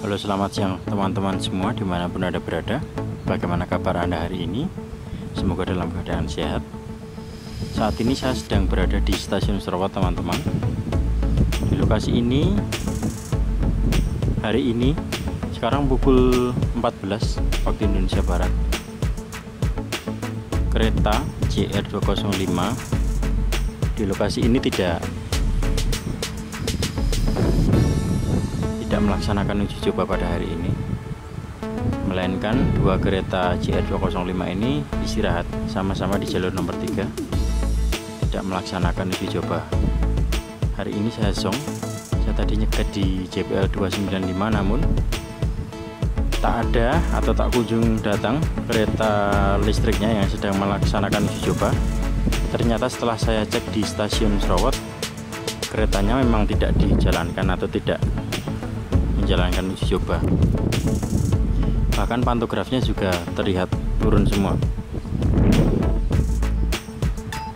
Halo, selamat siang teman-teman semua dimanapun Anda berada. Bagaimana kabar Anda hari ini? Semoga dalam keadaan sehat. Saat ini saya sedang berada di stasiun Serawat teman-teman. Di lokasi ini hari ini sekarang pukul 14 waktu Indonesia Barat. Kereta JR205 di lokasi ini tidak melaksanakan uji coba pada hari ini, melainkan dua kereta JR205 ini istirahat sama-sama di jalur nomor 3, tidak melaksanakan uji coba. Hari ini saya zong, saya tadi nyegat di JPL 295, namun tak ada atau tak kunjung datang kereta listriknya yang sedang melaksanakan uji coba. Ternyata setelah saya cek di stasiun Serawat, keretanya memang tidak dijalankan atau tidak menjalankan uji coba. Bahkan pantografnya juga terlihat turun semua.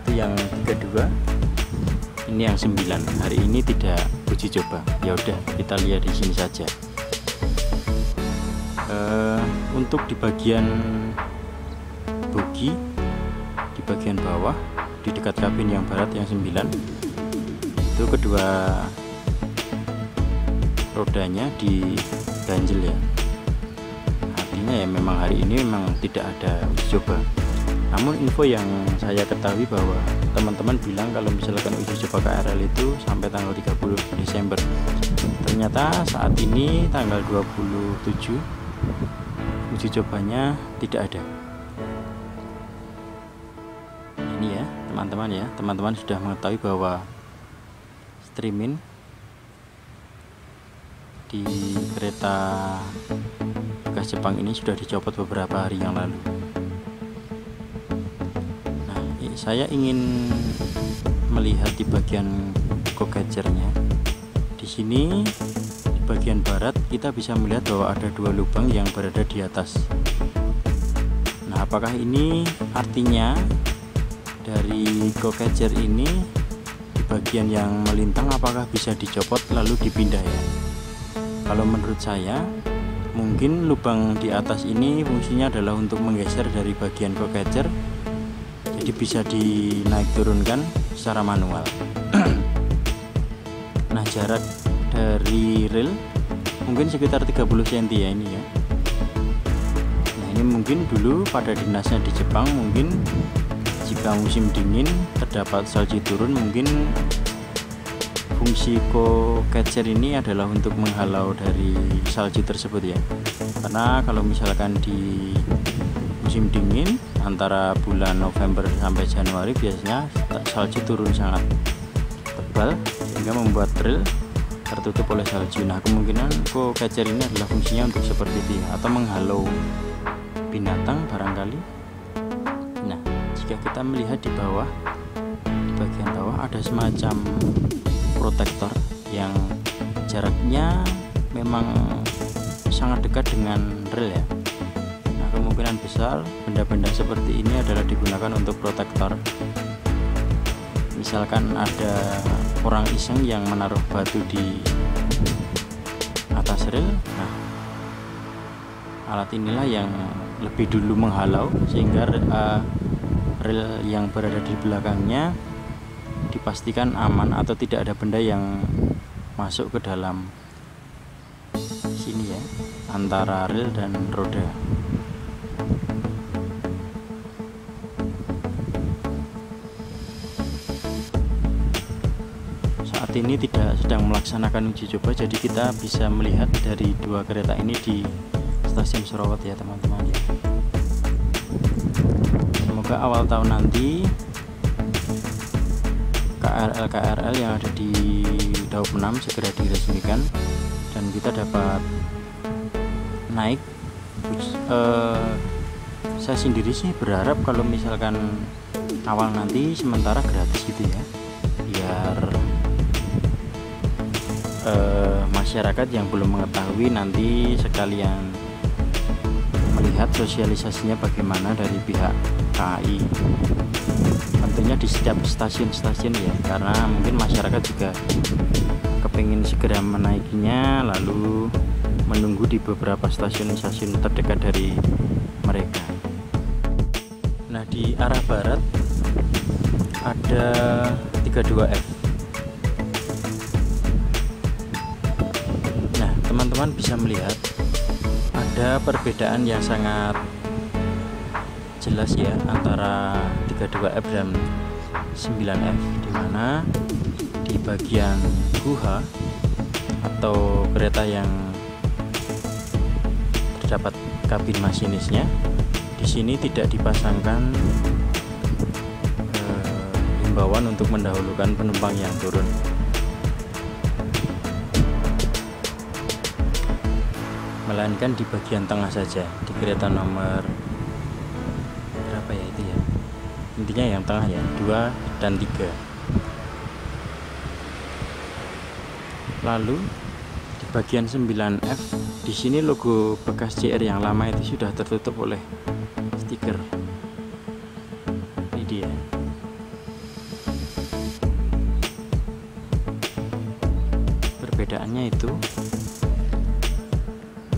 Itu yang kedua. Ini yang 9. Hari ini tidak uji coba. Ya udah, kita lihat di sini saja. Untuk di bagian bogi, di bagian bawah, di dekat kabin yang barat yang 9, itu kedua rodanya diganjel ya. Artinya ya memang hari ini memang tidak ada uji coba. Namun info yang saya ketahui bahwa teman-teman bilang kalau misalkan uji coba KRL itu sampai tanggal 30 Desember. Ternyata saat ini tanggal 27 uji cobanya tidak ada. Ini ya teman-teman ya, teman-teman sudah mengetahui bahwa streaming di kereta bekas Jepang ini sudah dicopot beberapa hari yang lalu. Nah, saya ingin melihat di bagian co-catchernya. Di sini di bagian barat kita bisa melihat bahwa ada dua lubang yang berada di atas. Nah, apakah ini artinya dari co-catcher ini di bagian yang melintang apakah bisa dicopot lalu dipindah ya? Kalau menurut saya, mungkin lubang di atas ini fungsinya adalah untuk menggeser dari bagian co-catcher, jadi bisa dinaik turunkan secara manual. Nah, jarak dari rel mungkin sekitar 30 cm ya ini ya. Nah, ini mungkin dulu pada dinasnya di Jepang, mungkin jika musim dingin terdapat salju turun, mungkin fungsi co-catcher ini adalah untuk menghalau dari salju tersebut ya. Karena kalau misalkan di musim dingin antara bulan November sampai Januari biasanya salju turun sangat tebal sehingga membuat rel tertutup oleh salju. Nah, kemungkinan co-catcher ini adalah fungsinya untuk seperti itu ya, atau menghalau binatang barangkali. Nah, jika kita melihat di bawah, di bagian bawah ada semacam protektor yang jaraknya memang sangat dekat dengan rel ya. Nah, kemungkinan besar benda-benda seperti ini adalah digunakan untuk protektor. Misalkan ada orang iseng yang menaruh batu di atas rel, nah alat inilah yang lebih dulu menghalau sehingga rel yang berada di belakangnya dipastikan aman atau tidak ada benda yang masuk ke dalam sini ya, antara rel dan roda. Saat ini tidak sedang melaksanakan uji coba, jadi kita bisa melihat dari dua kereta ini di stasiun Serawat ya teman-teman ya. Semoga awal tahun nanti KRL yang ada di Daup 6 segera diresmikan dan kita dapat naik. Saya sendiri sih berharap kalau misalkan awal nanti sementara gratis gitu ya, biar masyarakat yang belum mengetahui nanti sekalian melihat sosialisasinya bagaimana dari pihak KAI. Tentunya di setiap stasiun-stasiun ya, karena mungkin masyarakat juga kepingin segera menaikinya, lalu menunggu di beberapa stasiun-stasiun terdekat dari mereka. Nah, di arah barat ada 32F. Nah, teman-teman bisa melihat ada perbedaan yang sangat jelas ya antara 32F dan 9F, di mana di bagian guha atau kereta yang terdapat kabin masinisnya, di sini tidak dipasangkan himbauan untuk mendahulukan penumpang yang turun. Melainkan di bagian tengah saja, di kereta nomor berapa ya itu ya, intinya yang tengah ya, 2 dan 3. Lalu di bagian 9F, di sini logo bekas JR yang lama itu sudah tertutup oleh stiker. Ini dia. Perbedaannya itu.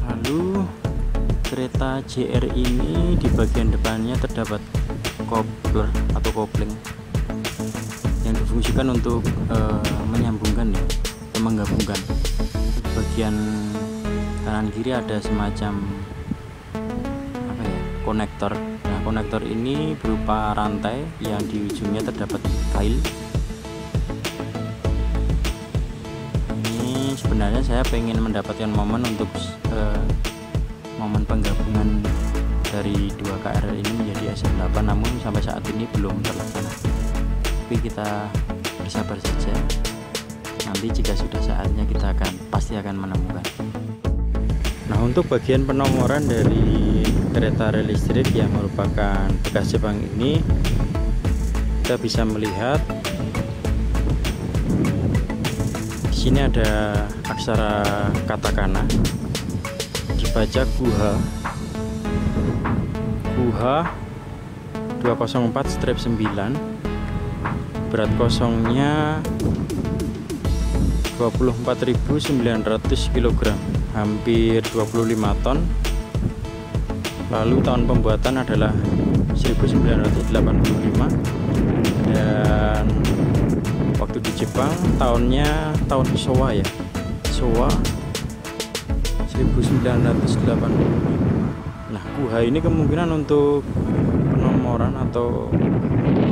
Lalu kereta JR ini di bagian depannya terdapat coupler atau kopling yang difungsikan untuk menyambungkan ya, menggabungkan. Bagian kanan kiri ada semacam apa ya, konektor. Nah, konektor ini berupa rantai yang di ujungnya terdapat kail. Ini sebenarnya saya pengen mendapatkan momen untuk momen penggabungan dari 2 KRL ini menjadi SM8, namun sampai saat ini belum terlaksana. Tapi kita bersabar saja. Nanti jika sudah saatnya kita pasti akan menemukan. Nah, untuk bagian penomoran dari kereta rel listrik yang merupakan bekas Jepang ini, kita bisa melihat di sini ada aksara katakana, dibaca guha 204/9, berat kosongnya 24.900 kg, hampir 25 ton. Lalu tahun pembuatan adalah 1985, dan waktu di Jepang tahunnya tahun Showa ya, Showa 1985. Nah, guha ini kemungkinan untuk penomoran atau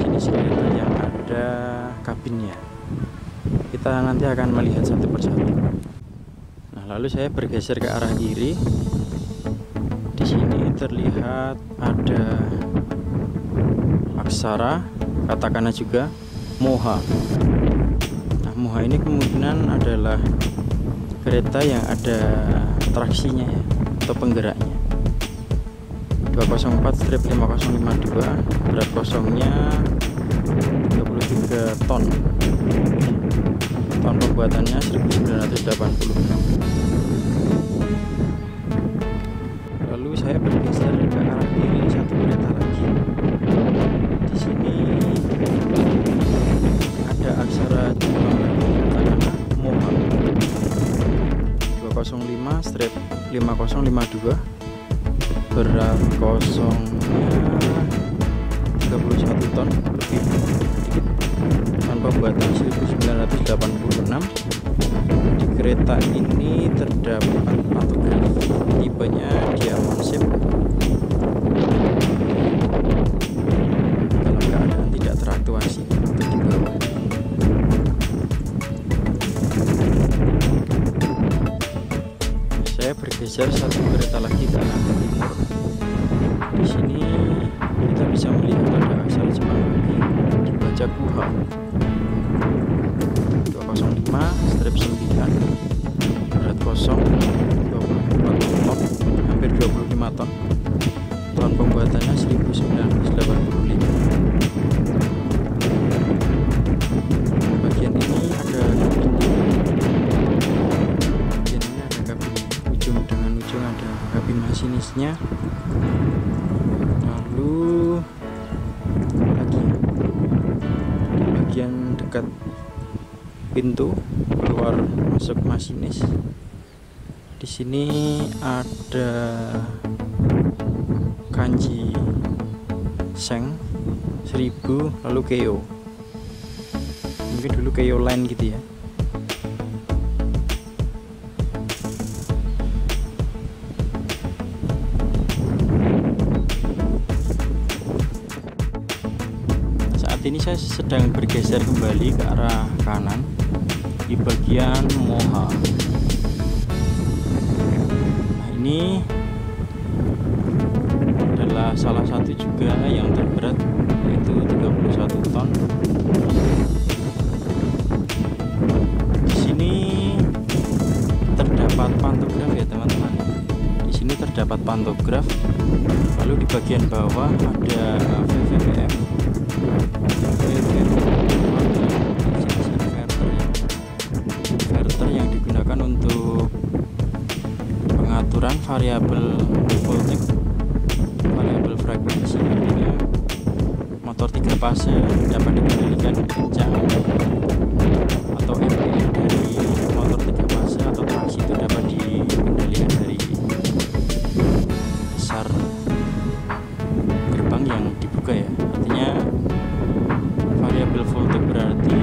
jenis kereta yang ada kabinnya. Kita nanti akan melihat satu persatu. Nah, lalu saya bergeser ke arah kiri. Di sini terlihat ada aksara katakana juga, moha. Nah, moha ini kemungkinan adalah kereta yang ada traksinya ya, atau penggeraknya. 204/5052, berat kosongnya 33 ton. Tahun pembuatannya 1986. Lalu saya bergeser ke arah kiri, satu kereta lagi. Di sini ada aksara Jepang lagi, katakana moha 205/5052, berat kosongnya 31 ton lebih sedikit. Tahun pembuatan 1986. Di kereta ini terdapat pantograf, tipenya Diamond Ship, dalam keadaan tidak teraktuasi untuk dibawa. Saya bergeser satu kereta lagi ke arah timur. Di sini kita bisa melihat ada aksara Jepang lagi, dibaca guha 205/9, berat kosong 24 ton, hampir 25 ton. Tahun pembuatannya 1985. Bagian ini ada kabinnya. Bagian ini ada kabin, ujung dengan ujung ada kabin masinisnya. Lalu lagi di bagian dekat pintu keluar masuk masinis Di sini ada kanji Seng 1000, lalu Keio. Mungkin dulu Keio Line gitu ya. Saat ini saya sedang bergeser kembali ke arah kanan di bagian Moha. Nah, ini adalah salah satu juga yang terberat, yaitu 31 ton. Di sini terdapat pantograf ya teman-teman. Di sini terdapat pantograf. Lalu di bagian bawah ada VVVF. Inverter yang digunakan untuk pengaturan variabel voltage, variabel frekuensi. Artinya motor 3 fase dapat dikendalikan kencang, atau MPF dari motor 3 fase atau traksi itu dapat dikendalikan dari besar gerbang yang dibuka ya. Artinya variabel voltage berarti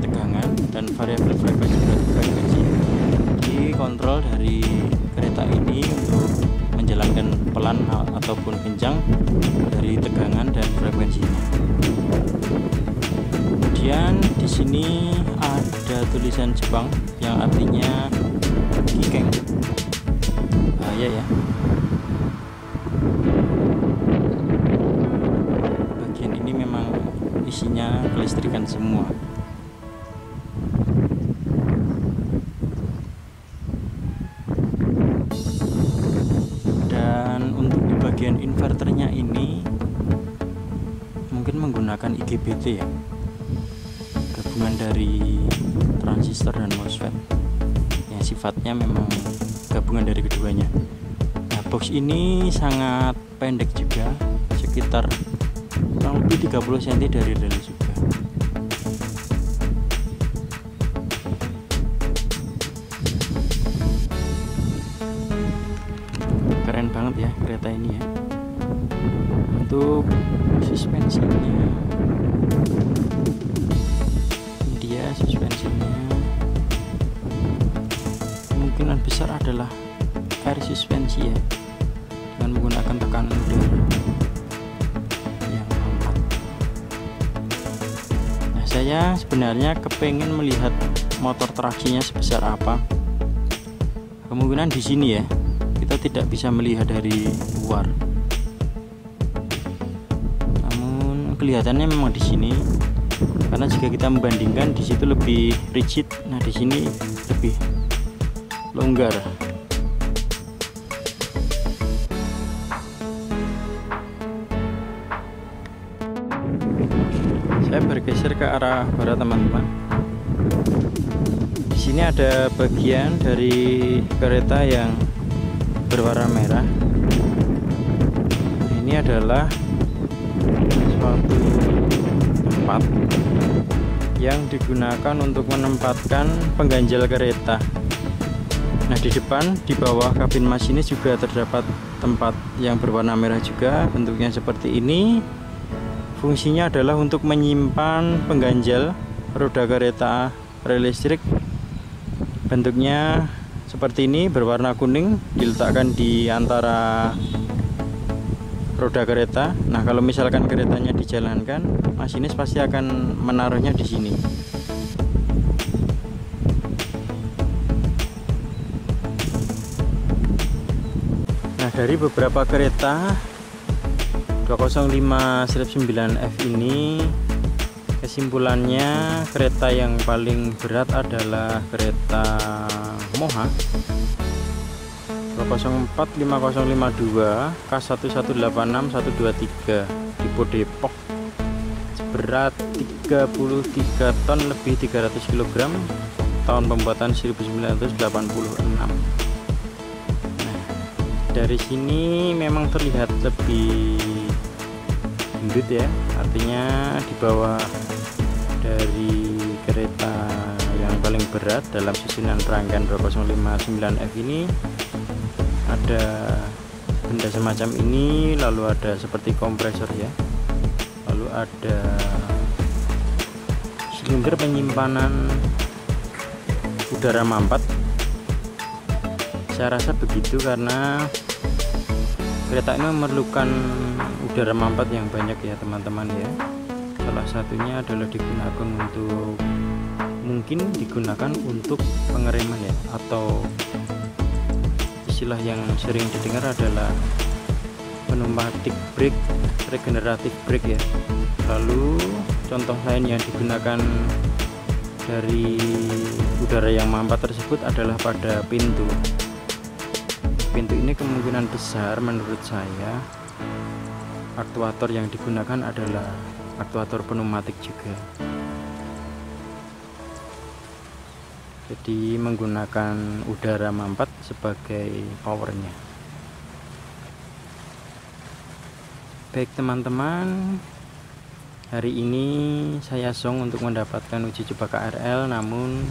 tegangan dan variabel frekuensi berarti frekuensi, dikontrol dari kereta ini untuk menjalankan pelan ataupun kencang dari tegangan dan frekuensinya. Kemudian di sini ada tulisan Jepang yang artinya Kikeng. Bahaya ya. Bagian ini memang isinya kelistrikan semua. Dan untuk di bagian inverternya ini mungkin menggunakan IGBT ya, gabungan dari transistor dan MOSFET yang sifatnya memang gabungan dari keduanya. Nah, box ini sangat pendek juga, sekitar kurang lebih 30 cm dari rel juga. Keren banget ya kereta ini ya. Untuk suspensinya, ini dia suspensinya. Kemungkinan besar adalah air suspensi ya, dengan menggunakan tekanan udara yang amat. Nah, saya sebenarnya kepengen melihat motor traksinya sebesar apa. Kemungkinan di sini ya, kita tidak bisa melihat dari luar. Namun kelihatannya memang di sini, karena jika kita membandingkan di situ lebih rigid, nah di sini lebih longgar. Saya bergeser ke arah barat teman-teman. Di sini ada bagian dari kereta yang berwarna merah. Ini adalah suatu tempat yang digunakan untuk menempatkan pengganjal kereta. Nah, di depan di bawah kabin masinis juga terdapat tempat yang berwarna merah juga, bentuknya seperti ini. Fungsinya adalah untuk menyimpan pengganjal roda kereta rel listrik. Bentuknya seperti ini, berwarna kuning, diletakkan di antara roda kereta. Nah, kalau misalkan keretanya dijalankan, masinis pasti akan menaruhnya di sini. Nah, dari beberapa kereta 205/9F ini, kesimpulannya kereta yang paling berat adalah kereta Moha 2045052 K1186123 tipe Depok, berat 33 ton lebih 300 kg, tahun pembuatan 1986. Nah, dari sini memang terlihat lebih gendut ya, artinya di bawah dari kereta yang paling berat dalam susunan rangkaian 2059F ini. Ada benda semacam ini, lalu ada seperti kompresor ya, lalu ada silinder penyimpanan udara mampat. Saya rasa begitu karena kereta ini memerlukan udara mampat yang banyak ya teman-teman ya. Salah satunya adalah mungkin digunakan untuk pengereman ya, atau istilah yang sering didengar adalah pneumatic brake, regenerative brake ya. Lalu contoh lain yang digunakan dari udara yang mampat tersebut adalah pada pintu. Pintu ini kemungkinan besar menurut saya aktuator yang digunakan adalah aktuator pneumatik juga. Jadi menggunakan udara mampat sebagai powernya. Baik teman-teman, hari ini saya song untuk mendapatkan uji coba KRL, namun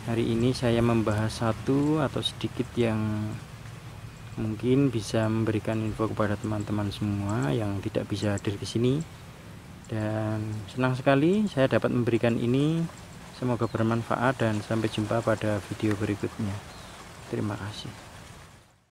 hari ini saya membahas satu atau sedikit yang mungkin bisa memberikan info kepada teman-teman semua yang tidak bisa hadir di sini. Dan senang sekali saya dapat memberikan ini. Semoga bermanfaat dan sampai jumpa pada video berikutnya. Terima kasih.